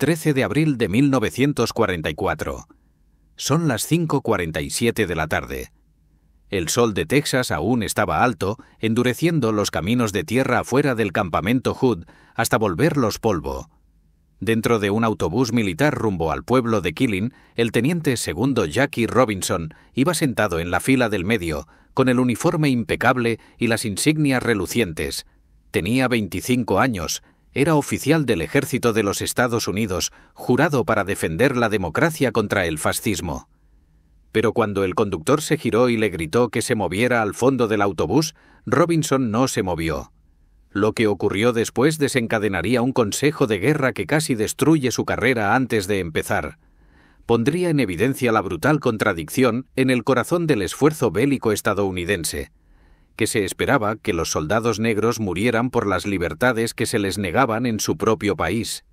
13 de abril de 1944. Son las 5:47 de la tarde. El sol de Texas aún estaba alto, endureciendo los caminos de tierra afuera del campamento Hood hasta volverlos polvo. Dentro de un autobús militar rumbo al pueblo de Killeen, el teniente segundo Jackie Robinson iba sentado en la fila del medio, con el uniforme impecable y las insignias relucientes. Tenía 25 años, era oficial del ejército de los Estados Unidos, jurado para defender la democracia contra el fascismo. Pero cuando el conductor se giró y le gritó que se moviera al fondo del autobús, Robinson no se movió. Lo que ocurrió después desencadenaría un consejo de guerra que casi destruye su carrera antes de empezar. Pondría en evidencia la brutal contradicción en el corazón del esfuerzo bélico estadounidense, que se esperaba que los soldados negros murieran por las libertades que se les negaban en su propio país,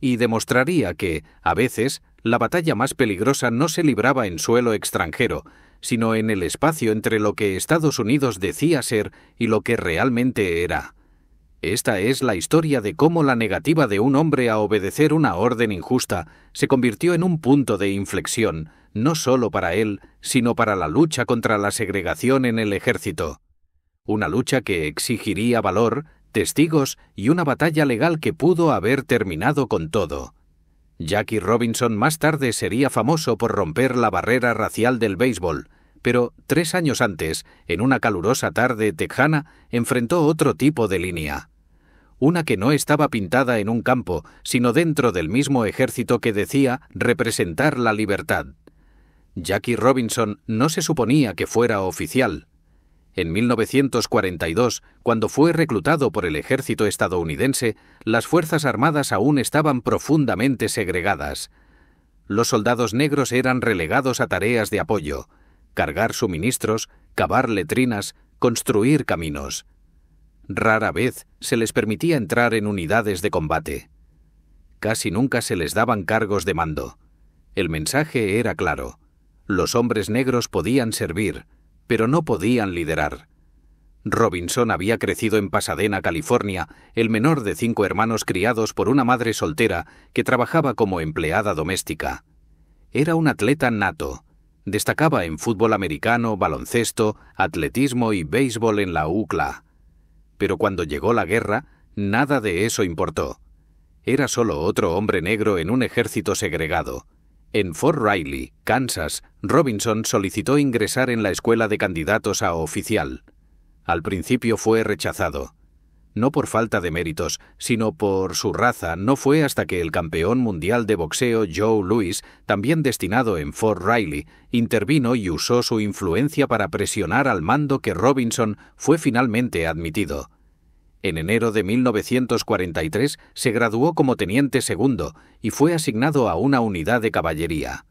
y demostraría que, a veces, la batalla más peligrosa no se libraba en suelo extranjero, sino en el espacio entre lo que Estados Unidos decía ser y lo que realmente era. Esta es la historia de cómo la negativa de un hombre a obedecer una orden injusta se convirtió en un punto de inflexión, no solo para él, sino para la lucha contra la segregación en el ejército. Una lucha que exigiría valor, testigos y una batalla legal que pudo haber terminado con todo. Jackie Robinson más tarde sería famoso por romper la barrera racial del béisbol, pero 3 años antes, en una calurosa tarde tejana, enfrentó otro tipo de línea. Una que no estaba pintada en un campo, sino dentro del mismo ejército que decía representar la libertad. Jackie Robinson no se suponía que fuera oficial. En 1942, cuando fue reclutado por el ejército estadounidense, las Fuerzas Armadas aún estaban profundamente segregadas. Los soldados negros eran relegados a tareas de apoyo: cargar suministros, cavar letrinas, construir caminos. Rara vez se les permitía entrar en unidades de combate. Casi nunca se les daban cargos de mando. El mensaje era claro: los hombres negros podían servir, pero no podían liderar. Robinson había crecido en Pasadena, California, el menor de 5 hermanos criados por una madre soltera que trabajaba como empleada doméstica. Era un atleta nato. Destacaba en fútbol americano, baloncesto, atletismo y béisbol en la UCLA. Pero cuando llegó la guerra, nada de eso importó. Era solo otro hombre negro en un ejército segregado. En Fort Riley, Kansas, Robinson solicitó ingresar en la escuela de candidatos a oficial. Al principio fue rechazado. No por falta de méritos, sino por su raza. No fue hasta que el campeón mundial de boxeo Joe Louis, también destinado en Fort Riley, intervino y usó su influencia para presionar al mando que Robinson fue finalmente admitido. En enero de 1943 se graduó como teniente segundo y fue asignado a una unidad de caballería.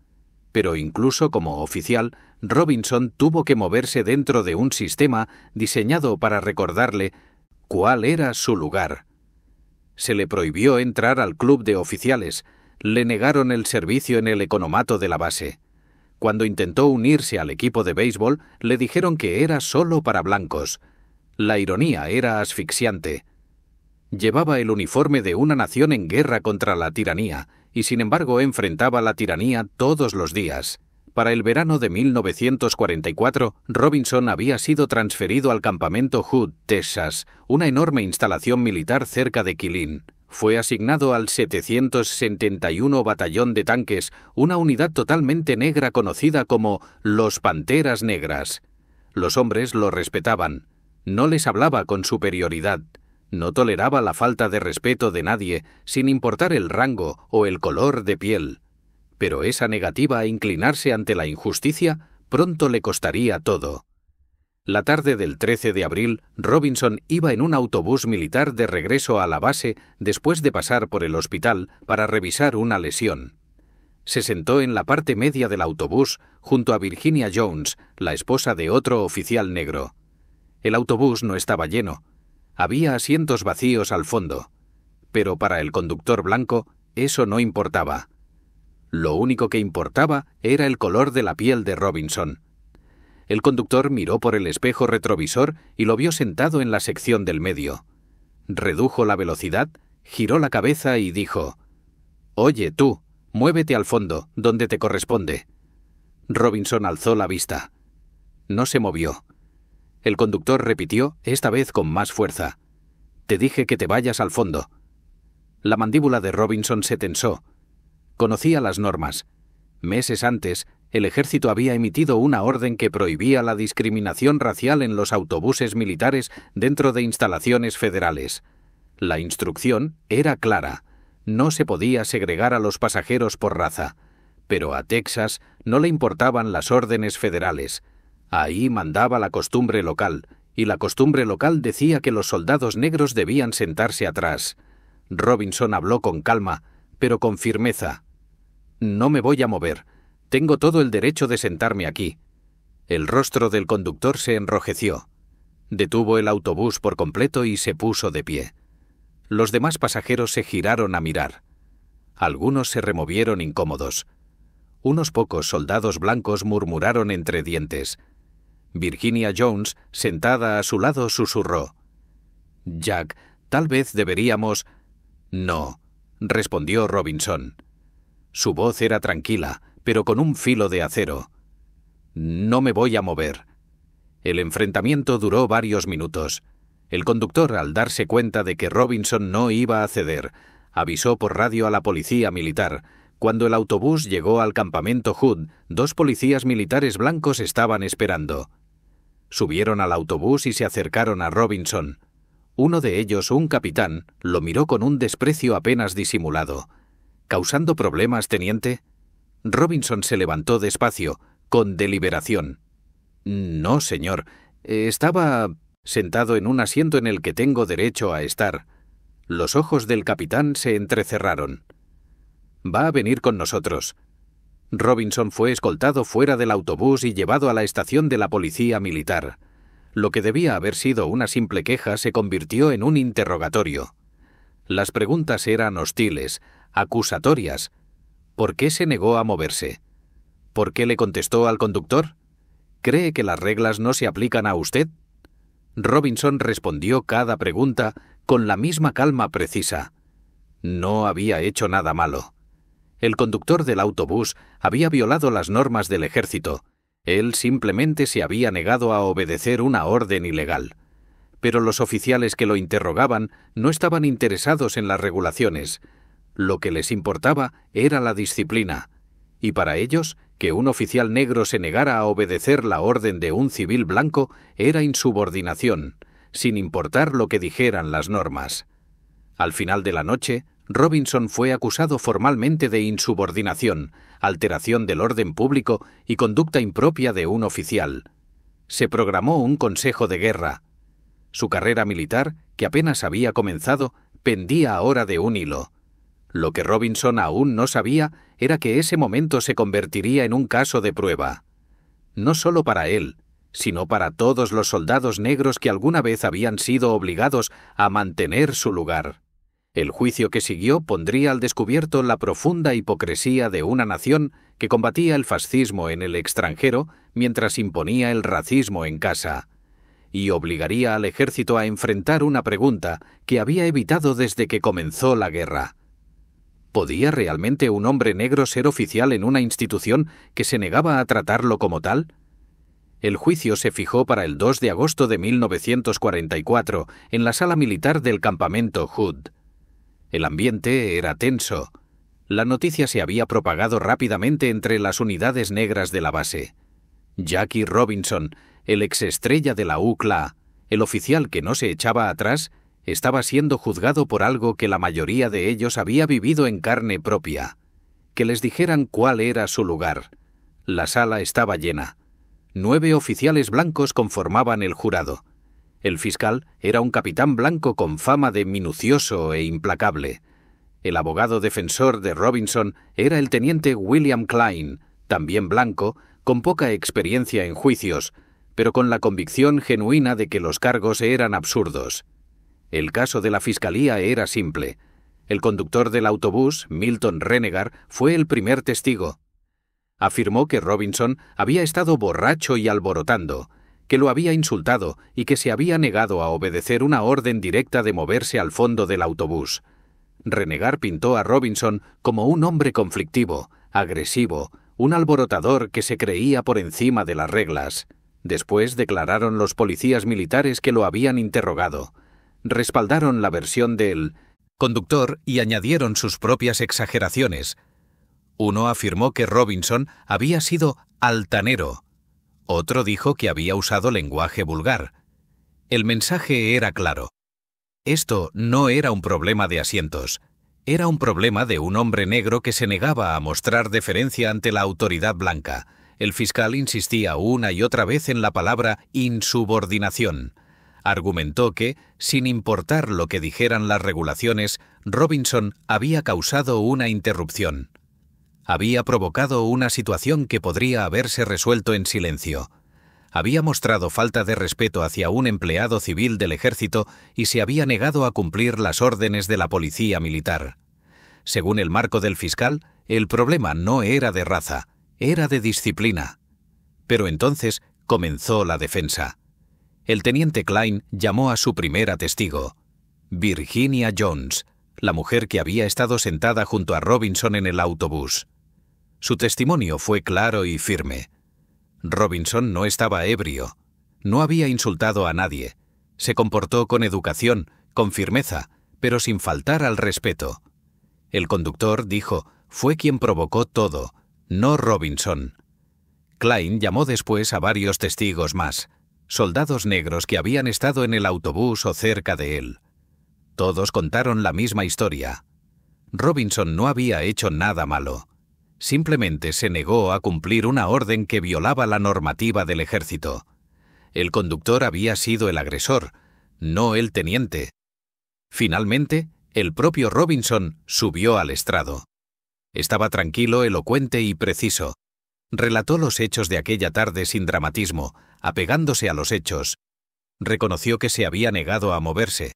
Pero incluso como oficial, Robinson tuvo que moverse dentro de un sistema diseñado para recordarle cuál era su lugar. Se le prohibió entrar al club de oficiales, le negaron el servicio en el economato de la base. Cuando intentó unirse al equipo de béisbol, le dijeron que era solo para blancos. La ironía era asfixiante. Llevaba el uniforme de una nación en guerra contra la tiranía, y sin embargo enfrentaba la tiranía todos los días. Para el verano de 1944, Robinson había sido transferido al campamento Hood, Texas, una enorme instalación militar cerca de Killeen. Fue asignado al 771 Batallón de Tanques, una unidad totalmente negra conocida como los Panteras Negras. Los hombres lo respetaban. No les hablaba con superioridad. No toleraba la falta de respeto de nadie, sin importar el rango o el color de piel. Pero esa negativa a inclinarse ante la injusticia pronto le costaría todo. La tarde del 13 de abril, Robinson iba en un autobús militar de regreso a la base después de pasar por el hospital para revisar una lesión. Se sentó en la parte media del autobús junto a Virginia Jones, la esposa de otro oficial negro. El autobús no estaba lleno. Había asientos vacíos al fondo. Pero para el conductor blanco, eso no importaba. Lo único que importaba era el color de la piel de Robinson. El conductor miró por el espejo retrovisor y lo vio sentado en la sección del medio. Redujo la velocidad, giró la cabeza y dijo: «Oye, tú, muévete al fondo, donde te corresponde». Robinson alzó la vista. No se movió. El conductor repitió, esta vez con más fuerza: «Te dije que te vayas al fondo». La mandíbula de Robinson se tensó. Conocía las normas. Meses antes, el ejército había emitido una orden que prohibía la discriminación racial en los autobuses militares dentro de instalaciones federales. La instrucción era clara: no se podía segregar a los pasajeros por raza. Pero a Texas no le importaban las órdenes federales. Ahí mandaba la costumbre local, y la costumbre local decía que los soldados negros debían sentarse atrás. Robinson habló con calma, pero con firmeza. «No me voy a mover. Tengo todo el derecho de sentarme aquí». El rostro del conductor se enrojeció. Detuvo el autobús por completo y se puso de pie. Los demás pasajeros se giraron a mirar. Algunos se removieron incómodos. Unos pocos soldados blancos murmuraron entre dientes. Virginia Jones, sentada a su lado, susurró: «Jack, tal vez deberíamos...». «No», respondió Robinson. Su voz era tranquila, pero con un filo de acero. «No me voy a mover». El enfrentamiento duró varios minutos. El conductor, al darse cuenta de que Robinson no iba a ceder, avisó por radio a la policía militar. Cuando el autobús llegó al campamento Hood, 2 policías militares blancos estaban esperando. Subieron al autobús y se acercaron a Robinson. Uno de ellos, un capitán, lo miró con un desprecio apenas disimulado. «¿Causando problemas, teniente?». Robinson se levantó despacio, con deliberación. «No, señor. Estaba sentado en un asiento en el que tengo derecho a estar». Los ojos del capitán se entrecerraron. «Va a venir con nosotros». Robinson fue escoltado fuera del autobús y llevado a la estación de la policía militar. Lo que debía haber sido una simple queja se convirtió en un interrogatorio. Las preguntas eran hostiles, acusatorias. ¿Por qué se negó a moverse? ¿Por qué le contestó al conductor? ¿Cree que las reglas no se aplican a usted? Robinson respondió cada pregunta con la misma calma precisa. No había hecho nada malo. El conductor del autobús había violado las normas del ejército. Él simplemente se había negado a obedecer una orden ilegal. Pero los oficiales que lo interrogaban no estaban interesados en las regulaciones. Lo que les importaba era la disciplina. Y para ellos, que un oficial negro se negara a obedecer la orden de un civil blanco era insubordinación, sin importar lo que dijeran las normas. Al final de la noche, Robinson fue acusado formalmente de insubordinación, alteración del orden público y conducta impropia de un oficial. Se programó un consejo de guerra. Su carrera militar, que apenas había comenzado, pendía ahora de un hilo. Lo que Robinson aún no sabía era que ese momento se convertiría en un caso de prueba. No solo para él, sino para todos los soldados negros que alguna vez habían sido obligados a mantener su lugar. El juicio que siguió pondría al descubierto la profunda hipocresía de una nación que combatía el fascismo en el extranjero mientras imponía el racismo en casa, y obligaría al ejército a enfrentar una pregunta que había evitado desde que comenzó la guerra. ¿Podía realmente un hombre negro ser oficial en una institución que se negaba a tratarlo como tal? El juicio se fijó para el 2 de agosto de 1944 en la sala militar del campamento Hood. El ambiente era tenso. La noticia se había propagado rápidamente entre las unidades negras de la base. Jackie Robinson, el exestrella de la UCLA, el oficial que no se echaba atrás, estaba siendo juzgado por algo que la mayoría de ellos había vivido en carne propia. Que les dijeran cuál era su lugar. La sala estaba llena. 9 oficiales blancos conformaban el jurado. El fiscal era un capitán blanco con fama de minucioso e implacable. El abogado defensor de Robinson era el teniente William Klein, también blanco, con poca experiencia en juicios, pero con la convicción genuina de que los cargos eran absurdos. El caso de la fiscalía era simple. El conductor del autobús, Milton Renegar, fue el primer testigo. Afirmó que Robinson había estado borracho y alborotando, que lo había insultado y que se había negado a obedecer una orden directa de moverse al fondo del autobús. Renegar pintó a Robinson como un hombre conflictivo, agresivo, un alborotador que se creía por encima de las reglas. Después declararon los policías militares que lo habían interrogado. Respaldaron la versión del conductor y añadieron sus propias exageraciones. Uno afirmó que Robinson había sido altanero. Otro dijo que había usado lenguaje vulgar. El mensaje era claro. Esto no era un problema de asientos. Era un problema de un hombre negro que se negaba a mostrar deferencia ante la autoridad blanca. El fiscal insistía una y otra vez en la palabra insubordinación. Argumentó que, sin importar lo que dijeran las regulaciones, Robinson había causado una interrupción. Había provocado una situación que podría haberse resuelto en silencio. Había mostrado falta de respeto hacia un empleado civil del ejército y se había negado a cumplir las órdenes de la policía militar. Según el marco del fiscal, el problema no era de raza, era de disciplina. Pero entonces comenzó la defensa. El teniente Klein llamó a su primera testigo, Virginia Jones, la mujer que había estado sentada junto a Robinson en el autobús. Su testimonio fue claro y firme. Robinson no estaba ebrio, no había insultado a nadie, se comportó con educación, con firmeza, pero sin faltar al respeto. El conductor, dijo, fue quien provocó todo, no Robinson. Klein llamó después a varios testigos más, soldados negros que habían estado en el autobús o cerca de él. Todos contaron la misma historia. Robinson no había hecho nada malo. Simplemente se negó a cumplir una orden que violaba la normativa del ejército. El conductor había sido el agresor, no el teniente. Finalmente, el propio Robinson subió al estrado. Estaba tranquilo, elocuente y preciso. Relató los hechos de aquella tarde sin dramatismo, apegándose a los hechos. Reconoció que se había negado a moverse.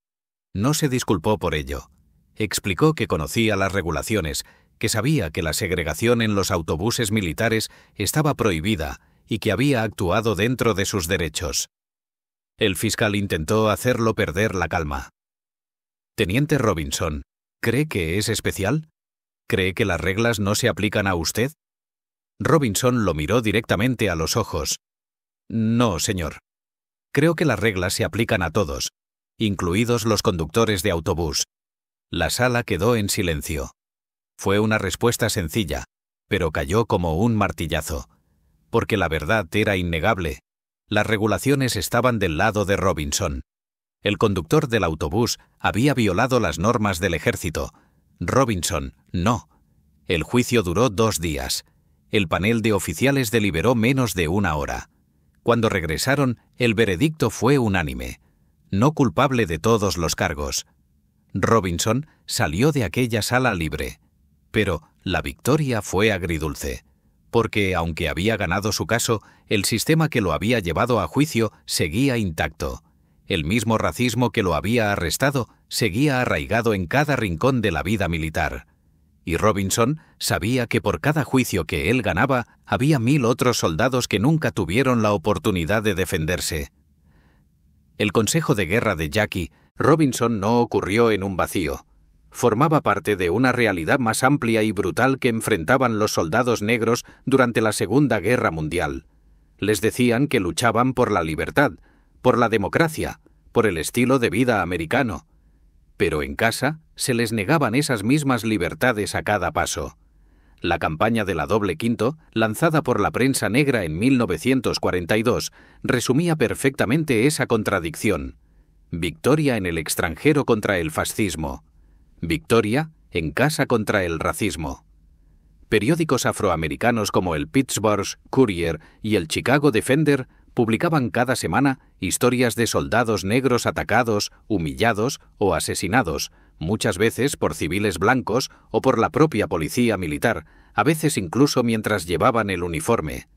No se disculpó por ello. Explicó que conocía las regulaciones, que sabía que la segregación en los autobuses militares estaba prohibida y que había actuado dentro de sus derechos. El fiscal intentó hacerlo perder la calma. «Teniente Robinson, ¿cree que es especial? ¿Cree que las reglas no se aplican a usted?» Robinson lo miró directamente a los ojos. «No, señor. Creo que las reglas se aplican a todos, incluidos los conductores de autobús». La sala quedó en silencio. Fue una respuesta sencilla, pero cayó como un martillazo, porque la verdad era innegable. Las regulaciones estaban del lado de Robinson. El conductor del autobús había violado las normas del ejército. Robinson, no. El juicio duró 2 días. El panel de oficiales deliberó menos de 1 hora. Cuando regresaron, el veredicto fue unánime. No culpable de todos los cargos. Robinson salió de aquella sala libre. Pero la victoria fue agridulce, porque aunque había ganado su caso, el sistema que lo había llevado a juicio seguía intacto. El mismo racismo que lo había arrestado seguía arraigado en cada rincón de la vida militar. Y Robinson sabía que por cada juicio que él ganaba, había 1000 otros soldados que nunca tuvieron la oportunidad de defenderse. El consejo de guerra de Jackie Robinson no ocurrió en un vacío. Formaba parte de una realidad más amplia y brutal que enfrentaban los soldados negros durante la Segunda Guerra Mundial. Les decían que luchaban por la libertad, por la democracia, por el estilo de vida americano. Pero en casa se les negaban esas mismas libertades a cada paso. La campaña de la doble quinto, lanzada por la prensa negra en 1942, resumía perfectamente esa contradicción. Victoria en el extranjero contra el fascismo. Victoria en casa contra el racismo. Periódicos afroamericanos como el Pittsburgh Courier y el Chicago Defender publicaban cada semana historias de soldados negros atacados, humillados o asesinados, muchas veces por civiles blancos o por la propia policía militar, a veces incluso mientras llevaban el uniforme.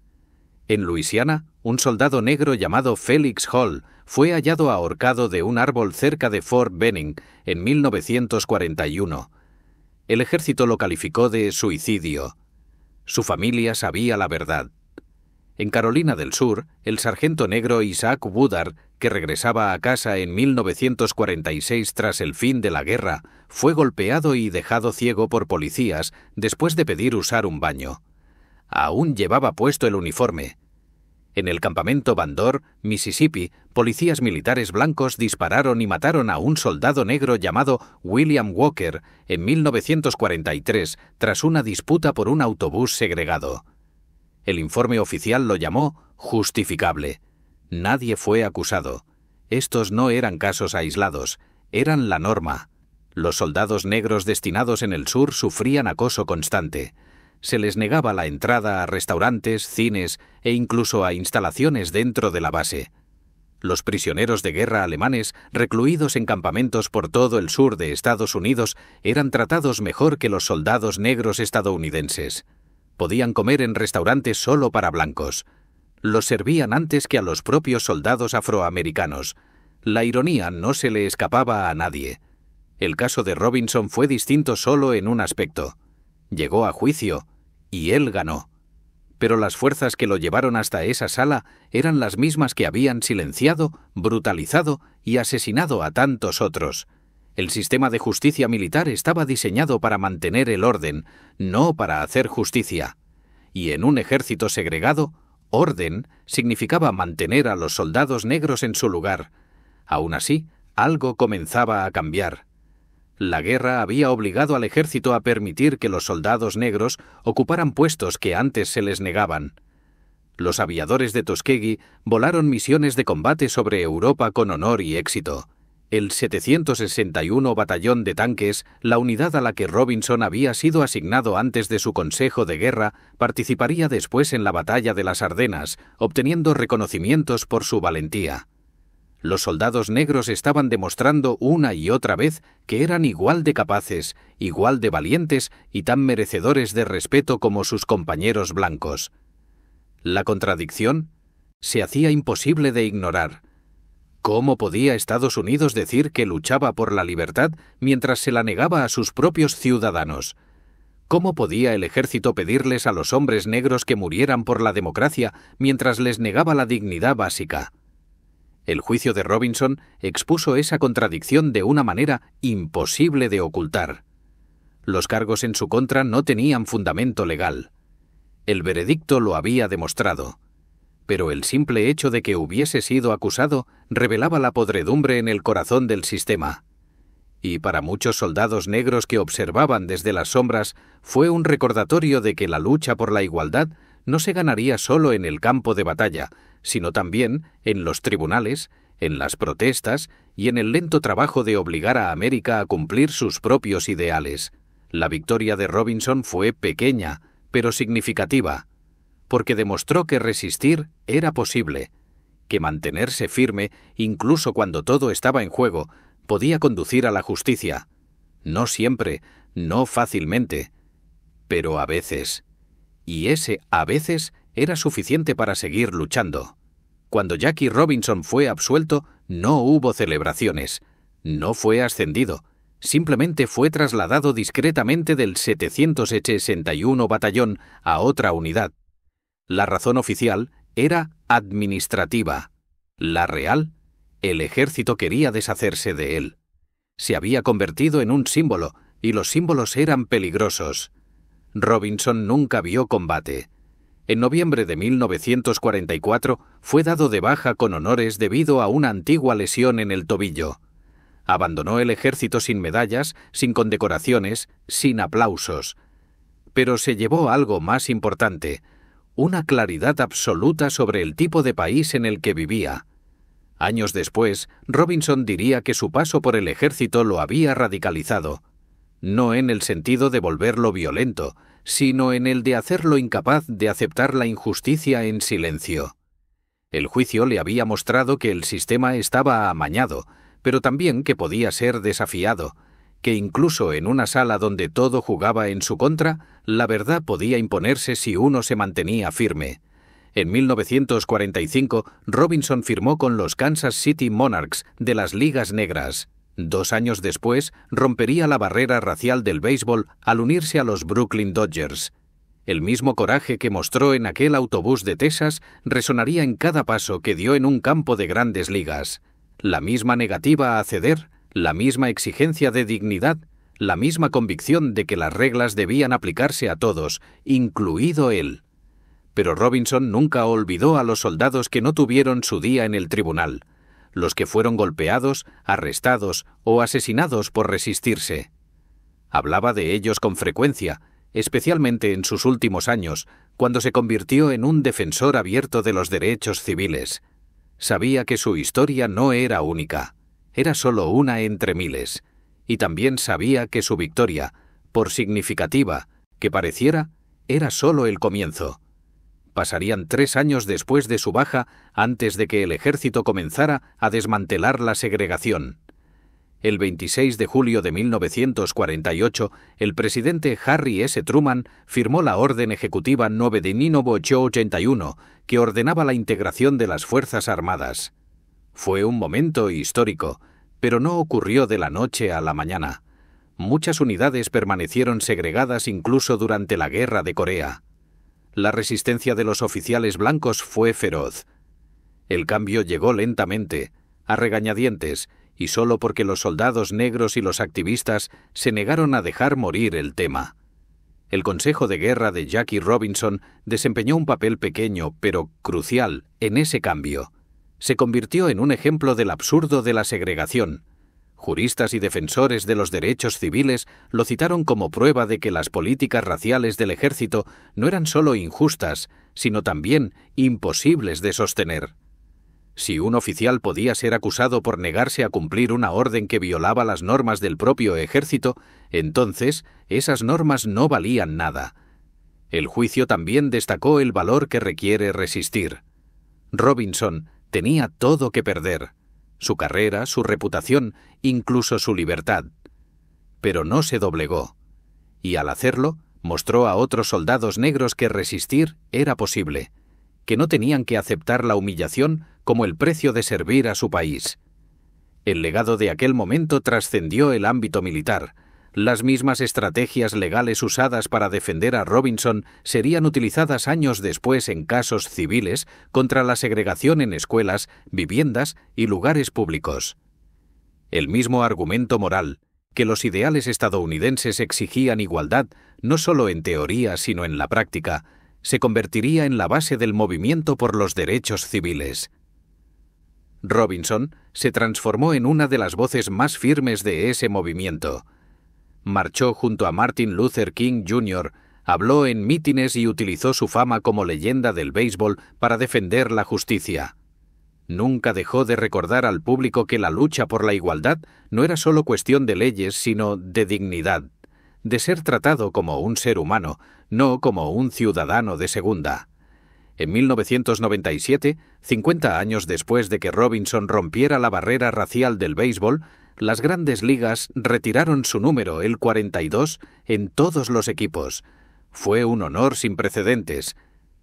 En Luisiana, un soldado negro llamado Felix Hall fue hallado ahorcado de un árbol cerca de Fort Benning en 1941. El ejército lo calificó de suicidio. Su familia sabía la verdad. En Carolina del Sur, el sargento negro Isaac Woodard, que regresaba a casa en 1946 tras el fin de la guerra, fue golpeado y dejado ciego por policías después de pedir usar un baño. Aún llevaba puesto el uniforme. En el campamento Bandor, Mississippi, policías militares blancos dispararon y mataron a un soldado negro llamado William Walker en 1943 tras una disputa por un autobús segregado. El informe oficial lo llamó justificable. Nadie fue acusado. Estos no eran casos aislados, eran la norma. Los soldados negros destinados en el sur sufrían acoso constante. Se les negaba la entrada a restaurantes, cines e incluso a instalaciones dentro de la base. Los prisioneros de guerra alemanes, recluidos en campamentos por todo el sur de Estados Unidos, eran tratados mejor que los soldados negros estadounidenses. Podían comer en restaurantes solo para blancos. Los servían antes que a los propios soldados afroamericanos. La ironía no se le escapaba a nadie. El caso de Robinson fue distinto solo en un aspecto. Llegó a juicio, y él ganó. Pero las fuerzas que lo llevaron hasta esa sala eran las mismas que habían silenciado, brutalizado y asesinado a tantos otros. El sistema de justicia militar estaba diseñado para mantener el orden, no para hacer justicia. Y en un ejército segregado, orden significaba mantener a los soldados negros en su lugar. Aún así, algo comenzaba a cambiar. La guerra había obligado al ejército a permitir que los soldados negros ocuparan puestos que antes se les negaban. Los aviadores de Tuskegee volaron misiones de combate sobre Europa con honor y éxito. El 761 Batallón de Tanques, la unidad a la que Robinson había sido asignado antes de su consejo de guerra, participaría después en la Batalla de las Ardenas, obteniendo reconocimientos por su valentía. Los soldados negros estaban demostrando una y otra vez que eran igual de capaces, igual de valientes y tan merecedores de respeto como sus compañeros blancos. La contradicción se hacía imposible de ignorar. ¿Cómo podía Estados Unidos decir que luchaba por la libertad mientras se la negaba a sus propios ciudadanos? ¿Cómo podía el ejército pedirles a los hombres negros que murieran por la democracia mientras les negaba la dignidad básica? El juicio de Robinson expuso esa contradicción de una manera imposible de ocultar. Los cargos en su contra no tenían fundamento legal. El veredicto lo había demostrado. Pero el simple hecho de que hubiese sido acusado revelaba la podredumbre en el corazón del sistema. Y para muchos soldados negros que observaban desde las sombras fue un recordatorio de que la lucha por la igualdad no se ganaría solo en el campo de batalla, sino también en los tribunales, en las protestas y en el lento trabajo de obligar a América a cumplir sus propios ideales. La victoria de Robinson fue pequeña, pero significativa, porque demostró que resistir era posible, que mantenerse firme, incluso cuando todo estaba en juego, podía conducir a la justicia. No siempre, no fácilmente, pero a veces. Y ese a veces era suficiente para seguir luchando. Cuando Jackie Robinson fue absuelto, no hubo celebraciones, no fue ascendido, simplemente fue trasladado discretamente del 761 Batallón a otra unidad. La razón oficial era administrativa. La real, el ejército quería deshacerse de él. Se había convertido en un símbolo, y los símbolos eran peligrosos. Robinson nunca vio combate. En noviembre de 1944 fue dado de baja con honores debido a una antigua lesión en el tobillo. Abandonó el ejército sin medallas, sin condecoraciones, sin aplausos. Pero se llevó algo más importante: una claridad absoluta sobre el tipo de país en el que vivía. Años después, Robinson diría que su paso por el ejército lo había radicalizado, no en el sentido de volverlo violento, sino en el de hacerlo incapaz de aceptar la injusticia en silencio. El juicio le había mostrado que el sistema estaba amañado, pero también que podía ser desafiado, que incluso en una sala donde todo jugaba en su contra, la verdad podía imponerse si uno se mantenía firme. En 1945, Robinson firmó con los Kansas City Monarchs de las Ligas Negras. 2 años después, rompería la barrera racial del béisbol al unirse a los Brooklyn Dodgers. El mismo coraje que mostró en aquel autobús de Texas resonaría en cada paso que dio en un campo de Grandes Ligas. La misma negativa a ceder, la misma exigencia de dignidad, la misma convicción de que las reglas debían aplicarse a todos, incluido él. Pero Robinson nunca olvidó a los soldados que no tuvieron su día en el tribunal, los que fueron golpeados, arrestados o asesinados por resistirse. Hablaba de ellos con frecuencia, especialmente en sus últimos años, cuando se convirtió en un defensor abierto de los derechos civiles. Sabía que su historia no era única, era solo una entre miles, y también sabía que su victoria, por significativa que pareciera, era solo el comienzo. Pasarían 3 años después de su baja antes de que el ejército comenzara a desmantelar la segregación. El 26 de julio de 1948, el presidente Harry S. Truman firmó la Orden Ejecutiva 9/881, que ordenaba la integración de las Fuerzas Armadas. Fue un momento histórico, pero no ocurrió de la noche a la mañana. Muchas unidades permanecieron segregadas incluso durante la Guerra de Corea. La resistencia de los oficiales blancos fue feroz. El cambio llegó lentamente, a regañadientes, y solo porque los soldados negros y los activistas se negaron a dejar morir el tema. El Consejo de Guerra de Jackie Robinson desempeñó un papel pequeño, pero crucial, en ese cambio. Se convirtió en un ejemplo del absurdo de la segregación. Juristas y defensores de los derechos civiles lo citaron como prueba de que las políticas raciales del ejército no eran solo injustas, sino también imposibles de sostener. Si un oficial podía ser acusado por negarse a cumplir una orden que violaba las normas del propio ejército, entonces esas normas no valían nada. El juicio también destacó el valor que requiere resistir. Robinson tenía todo que perder: su carrera, su reputación, incluso su libertad. Pero no se doblegó. Y al hacerlo, mostró a otros soldados negros que resistir era posible, que no tenían que aceptar la humillación como el precio de servir a su país. El legado de aquel momento trascendió el ámbito militar. Las mismas estrategias legales usadas para defender a Robinson serían utilizadas años después en casos civiles contra la segregación en escuelas, viviendas y lugares públicos. El mismo argumento moral, que los ideales estadounidenses exigían igualdad no solo en teoría sino en la práctica, se convertiría en la base del movimiento por los derechos civiles. Robinson se transformó en una de las voces más firmes de ese movimiento. Marchó junto a Martin Luther King Jr., habló en mítines y utilizó su fama como leyenda del béisbol para defender la justicia. Nunca dejó de recordar al público que la lucha por la igualdad no era solo cuestión de leyes, sino de dignidad, de ser tratado como un ser humano, no como un ciudadano de segunda. En 1997, 50 años después de que Robinson rompiera la barrera racial del béisbol, las Grandes Ligas retiraron su número, el 42, en todos los equipos. Fue un honor sin precedentes,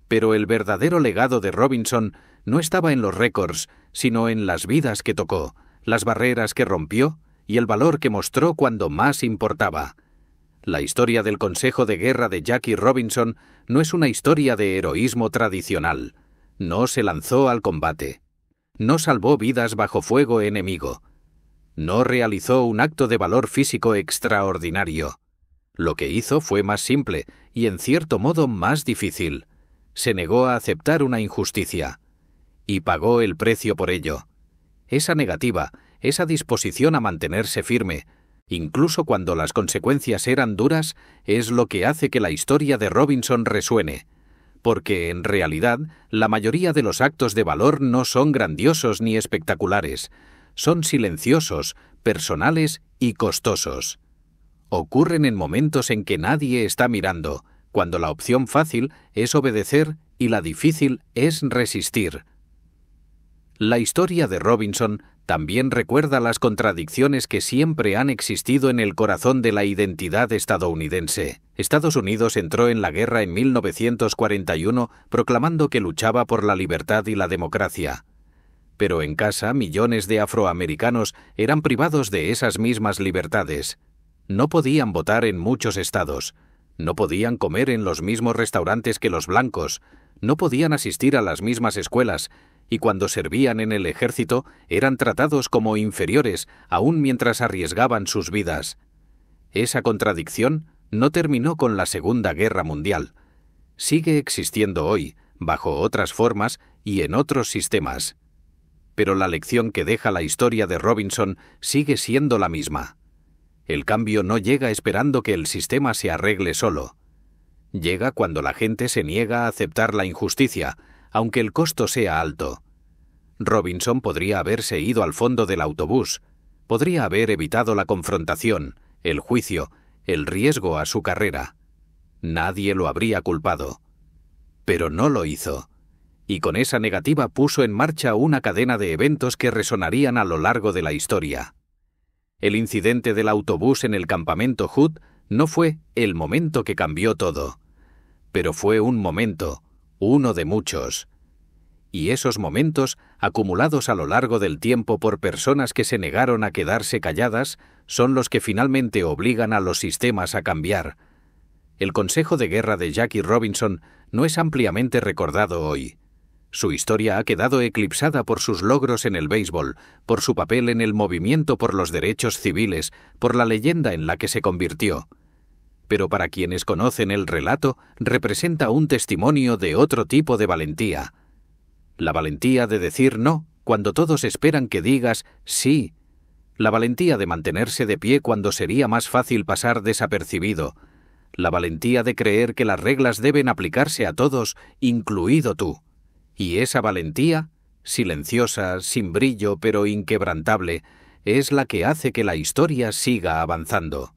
pero el verdadero legado de Robinson no estaba en los récords, sino en las vidas que tocó, las barreras que rompió y el valor que mostró cuando más importaba. La historia del Consejo de Guerra de Jackie Robinson no es una historia de heroísmo tradicional. No se lanzó al combate. No salvó vidas bajo fuego enemigo. No realizó un acto de valor físico extraordinario. Lo que hizo fue más simple y en cierto modo más difícil. Se negó a aceptar una injusticia. Y pagó el precio por ello. Esa negativa, esa disposición a mantenerse firme, incluso cuando las consecuencias eran duras, es lo que hace que la historia de Robinson resuene, porque en realidad la mayoría de los actos de valor no son grandiosos ni espectaculares, son silenciosos, personales y costosos. Ocurren en momentos en que nadie está mirando, cuando la opción fácil es obedecer y la difícil es resistir. La historia de Robinson también recuerda las contradicciones que siempre han existido en el corazón de la identidad estadounidense. Estados Unidos entró en la guerra en 1941 proclamando que luchaba por la libertad y la democracia. Pero en casa millones de afroamericanos eran privados de esas mismas libertades. No podían votar en muchos estados. No podían comer en los mismos restaurantes que los blancos, no podían asistir a las mismas escuelas, y cuando servían en el ejército eran tratados como inferiores, aun mientras arriesgaban sus vidas. Esa contradicción no terminó con la Segunda Guerra Mundial. Sigue existiendo hoy, bajo otras formas y en otros sistemas. Pero la lección que deja la historia de Robinson sigue siendo la misma. El cambio no llega esperando que el sistema se arregle solo. Llega cuando la gente se niega a aceptar la injusticia, aunque el costo sea alto. Robinson podría haberse ido al fondo del autobús, podría haber evitado la confrontación, el juicio, el riesgo a su carrera. Nadie lo habría culpado. Pero no lo hizo. Y con esa negativa puso en marcha una cadena de eventos que resonarían a lo largo de la historia. El incidente del autobús en el campamento Hood no fue el momento que cambió todo, pero fue un momento, uno de muchos. Y esos momentos, acumulados a lo largo del tiempo por personas que se negaron a quedarse calladas, son los que finalmente obligan a los sistemas a cambiar. El consejo de guerra de Jackie Robinson no es ampliamente recordado hoy. Su historia ha quedado eclipsada por sus logros en el béisbol, por su papel en el movimiento por los derechos civiles, por la leyenda en la que se convirtió. Pero para quienes conocen el relato, representa un testimonio de otro tipo de valentía. La valentía de decir no cuando todos esperan que digas sí. La valentía de mantenerse de pie cuando sería más fácil pasar desapercibido. La valentía de creer que las reglas deben aplicarse a todos, incluido tú. Y esa valentía, silenciosa, sin brillo pero inquebrantable, es la que hace que la historia siga avanzando.